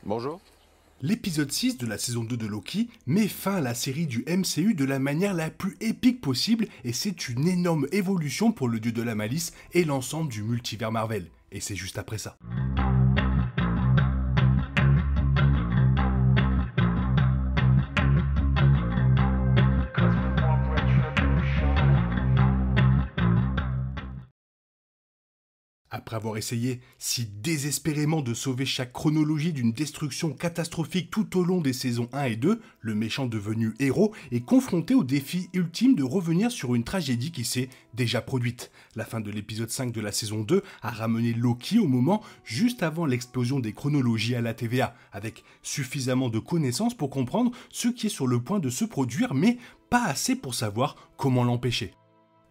Bonjour. L'épisode 6 de la saison 2 de Loki met fin à la série du MCU de la manière la plus épique possible et c'est une énorme évolution pour le dieu de la malice et l'ensemble du multivers Marvel. Et c'est juste après ça. Après avoir essayé si désespérément de sauver chaque chronologie d'une destruction catastrophique tout au long des saisons 1 et 2, le méchant devenu héros est confronté au défi ultime de revenir sur une tragédie qui s'est déjà produite. La fin de l'épisode 5 de la saison 2 a ramené Loki au moment juste avant l'explosion des chronologies à la TVA, avec suffisamment de connaissances pour comprendre ce qui est sur le point de se produire, mais pas assez pour savoir comment l'empêcher.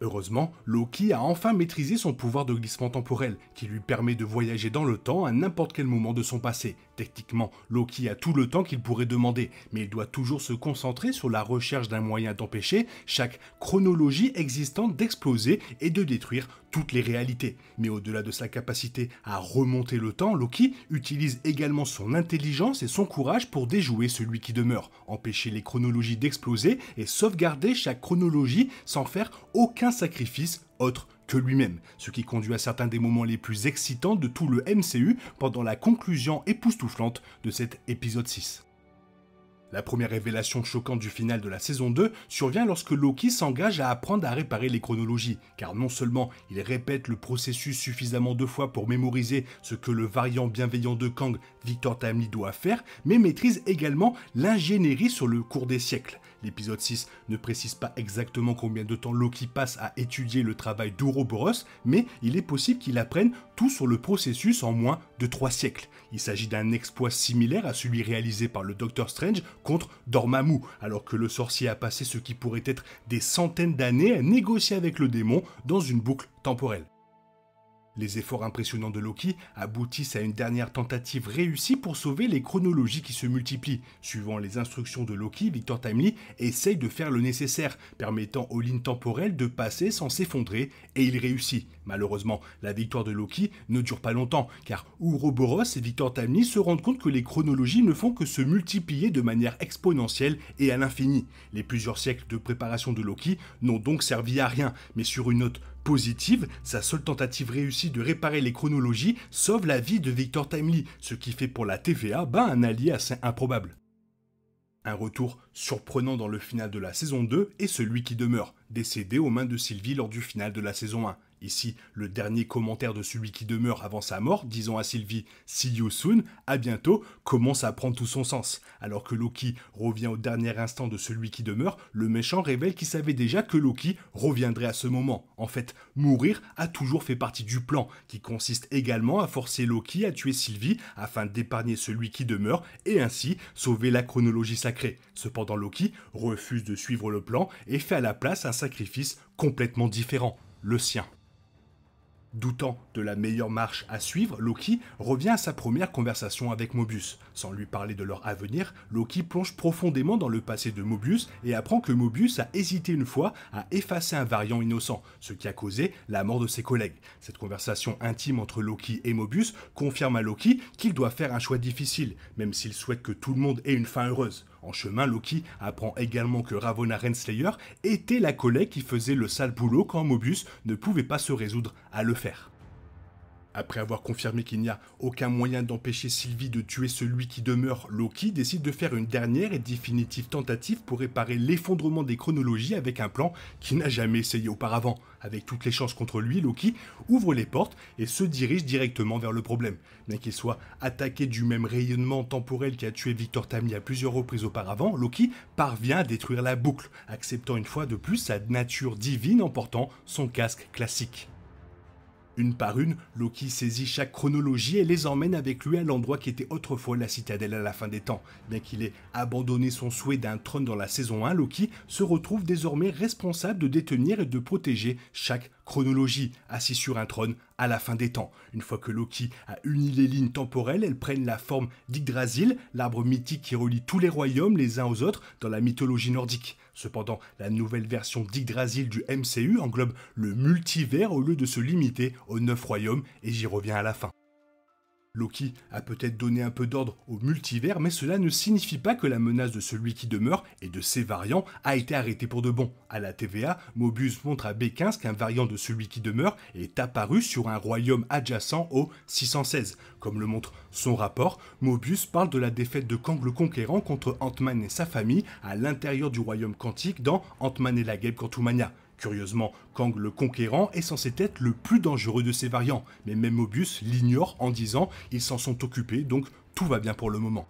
Heureusement, Loki a enfin maîtrisé son pouvoir de glissement temporel, qui lui permet de voyager dans le temps à n'importe quel moment de son passé. Techniquement, Loki a tout le temps qu'il pourrait demander, mais il doit toujours se concentrer sur la recherche d'un moyen d'empêcher chaque chronologie existante d'exploser et de détruire toutes les réalités. Mais au-delà de sa capacité à remonter le temps, Loki utilise également son intelligence et son courage pour déjouer celui qui demeure, empêcher les chronologies d'exploser et sauvegarder chaque chronologie sans faire aucun sacrifice autre que lui-même, ce qui conduit à certains des moments les plus excitants de tout le MCU pendant la conclusion époustouflante de cet épisode 6. La première révélation choquante du final de la saison 2 survient lorsque Loki s'engage à apprendre à réparer les chronologies, car non seulement il répète le processus suffisamment de fois pour mémoriser ce que le variant bienveillant de Kang, Victor Timely, doit faire, mais maîtrise également l'ingénierie sur le cours des siècles. L'épisode 6 ne précise pas exactement combien de temps Loki passe à étudier le travail d'Ouroboros, mais il est possible qu'il apprenne tout sur le processus en moins de 3 siècles. Il s'agit d'un exploit similaire à celui réalisé par le Docteur Strange contre Dormammu, alors que le sorcier a passé ce qui pourrait être des centaines d'années à négocier avec le démon dans une boucle temporelle. Les efforts impressionnants de Loki aboutissent à une dernière tentative réussie pour sauver les chronologies qui se multiplient. Suivant les instructions de Loki, Victor Timely essaye de faire le nécessaire, permettant aux lignes temporelles de passer sans s'effondrer, et il réussit. Malheureusement, la victoire de Loki ne dure pas longtemps, car Ouroboros et Victor Timely se rendent compte que les chronologies ne font que se multiplier de manière exponentielle et à l'infini. Les plusieurs siècles de préparation de Loki n'ont donc servi à rien, mais sur une note positive, sa seule tentative réussie de réparer les chronologies sauve la vie de Victor Timely, ce qui fait pour la TVA un allié assez improbable. Un retour surprenant dans le final de la saison 2 est celui qui demeure, décédé aux mains de Sylvie lors du final de la saison 1. Ici, le dernier commentaire de celui qui demeure avant sa mort, disant à Sylvie « See you soon », à bientôt, commence à prendre tout son sens. Alors que Loki revient au dernier instant de celui qui demeure, le méchant révèle qu'il savait déjà que Loki reviendrait à ce moment. En fait, mourir a toujours fait partie du plan, qui consiste également à forcer Loki à tuer Sylvie afin d'épargner celui qui demeure et ainsi sauver la chronologie sacrée. Cependant, Loki refuse de suivre le plan et fait à la place un sacrifice complètement différent, le sien. Doutant de la meilleure marche à suivre, Loki revient à sa première conversation avec Mobius. Sans lui parler de leur avenir, Loki plonge profondément dans le passé de Mobius et apprend que Mobius a hésité une fois à effacer un variant innocent, ce qui a causé la mort de ses collègues. Cette conversation intime entre Loki et Mobius confirme à Loki qu'il doit faire un choix difficile, même s'il souhaite que tout le monde ait une fin heureuse. En chemin, Loki apprend également que Ravonna Renslayer était la collègue qui faisait le sale boulot quand Mobius ne pouvait pas se résoudre à le faire. Après avoir confirmé qu'il n'y a aucun moyen d'empêcher Sylvie de tuer celui qui demeure, Loki décide de faire une dernière et définitive tentative pour réparer l'effondrement des chronologies avec un plan qu'il n'a jamais essayé auparavant. Avec toutes les chances contre lui, Loki ouvre les portes et se dirige directement vers le problème. Bien qu'il soit attaqué du même rayonnement temporel qui a tué Victor Timely à plusieurs reprises auparavant, Loki parvient à détruire la boucle, acceptant une fois de plus sa nature divine en portant son casque classique. Une par une, Loki saisit chaque chronologie et les emmène avec lui à l'endroit qui était autrefois la citadelle à la fin des temps. Bien qu'il ait abandonné son souhait d'un trône dans la saison 1, Loki se retrouve désormais responsable de détenir et de protéger chaque chronologie, assis sur un trône à la fin des temps. Une fois que Loki a uni les lignes temporelles, elles prennent la forme d'Yggdrasil, l'arbre mythique qui relie tous les royaumes les uns aux autres dans la mythologie nordique. Cependant, la nouvelle version d'Yggdrasil du MCU englobe le multivers au lieu de se limiter aux 9 royaumes, et j'y reviens à la fin. Loki a peut-être donné un peu d'ordre au multivers, mais cela ne signifie pas que la menace de celui qui demeure et de ses variants a été arrêtée pour de bon. À la TVA, Mobius montre à B15 qu'un variant de celui qui demeure est apparu sur un royaume adjacent au 616. Comme le montre son rapport, Mobius parle de la défaite de Kang le Conquérant contre Ant-Man et sa famille à l'intérieur du royaume quantique dans Ant-Man et la Guêpe Quantumania. Curieusement, Kang le Conquérant est censé être le plus dangereux de ces variants, mais même Mobius l'ignore en disant « ils s'en sont occupés, donc tout va bien pour le moment ».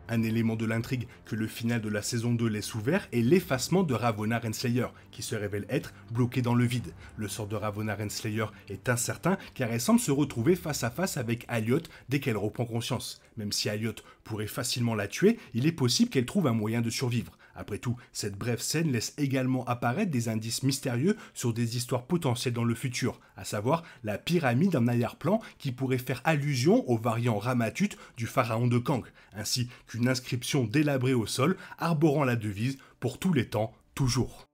Un élément de l'intrigue que le final de la saison 2 laisse ouvert est l'effacement de Ravonna Renslayer, qui se révèle être bloqué dans le vide. Le sort de Ravonna Renslayer est incertain car elle semble se retrouver face à face avec Elliot dès qu'elle reprend conscience. Même si Elliot pourrait facilement la tuer, il est possible qu'elle trouve un moyen de survivre. Après tout, cette brève scène laisse également apparaître des indices mystérieux sur des histoires potentielles dans le futur, à savoir la pyramide en arrière-plan qui pourrait faire allusion au variant Ramatut du pharaon de Kang, ainsi qu'une inscription délabrée au sol arborant la devise « Pour tous les temps, toujours ».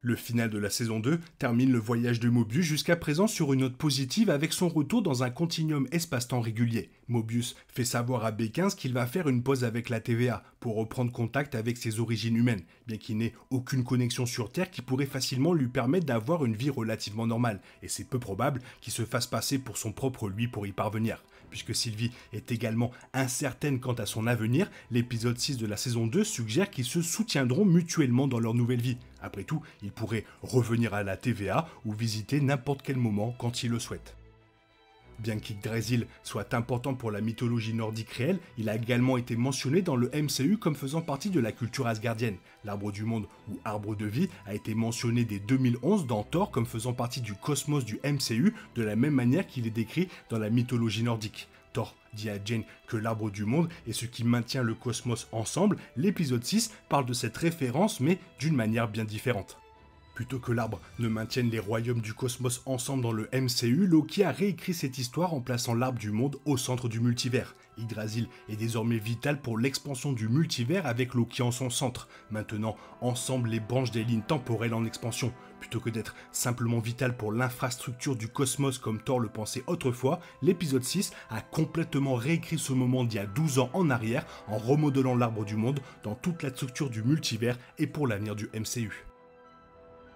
Le final de la saison 2 termine le voyage de Mobius jusqu'à présent sur une note positive avec son retour dans un continuum espace-temps régulier. Mobius fait savoir à B15 qu'il va faire une pause avec la TVA pour reprendre contact avec ses origines humaines, bien qu'il n'ait aucune connexion sur Terre qui pourrait facilement lui permettre d'avoir une vie relativement normale, et c'est peu probable qu'il se fasse passer pour son propre lui pour y parvenir. Puisque Sylvie est également incertaine quant à son avenir, l'épisode 6 de la saison 2 suggère qu'ils se soutiendront mutuellement dans leur nouvelle vie. Après tout, ils pourraient revenir à la TVA ou visiter n'importe quel moment quand ils le souhaitent. Bien qu'Yggdrasil soit important pour la mythologie nordique réelle, il a également été mentionné dans le MCU comme faisant partie de la culture asgardienne. L'arbre du monde ou arbre de vie a été mentionné dès 2011 dans Thor comme faisant partie du cosmos du MCU de la même manière qu'il est décrit dans la mythologie nordique. Thor dit à Jane que l'arbre du monde est ce qui maintient le cosmos ensemble. L'épisode 6 parle de cette référence mais d'une manière bien différente. Plutôt que l'arbre ne maintienne les royaumes du cosmos ensemble dans le MCU, Loki a réécrit cette histoire en plaçant l'arbre du monde au centre du multivers. Yggdrasil est désormais vital pour l'expansion du multivers avec Loki en son centre, maintenant ensemble les branches des lignes temporelles en expansion. Plutôt que d'être simplement vital pour l'infrastructure du cosmos comme Thor le pensait autrefois, l'épisode 6 a complètement réécrit ce moment d'il y a 12 ans en arrière en remodelant l'arbre du monde dans toute la structure du multivers et pour l'avenir du MCU.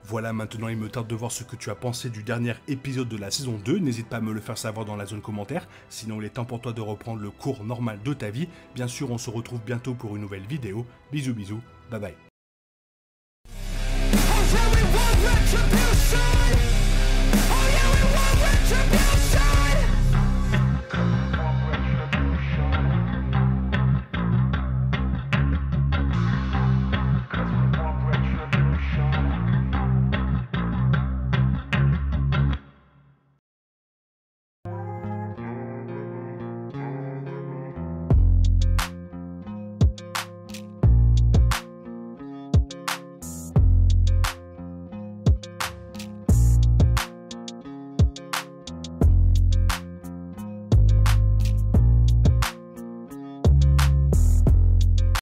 Voilà, maintenant il me tarde de voir ce que tu as pensé du dernier épisode de la saison 2, n'hésite pas à me le faire savoir dans la zone commentaire, sinon il est temps pour toi de reprendre le cours normal de ta vie. Bien sûr, on se retrouve bientôt pour une nouvelle vidéo, bisous bisous, bye bye. Oh yeah, we want retribution.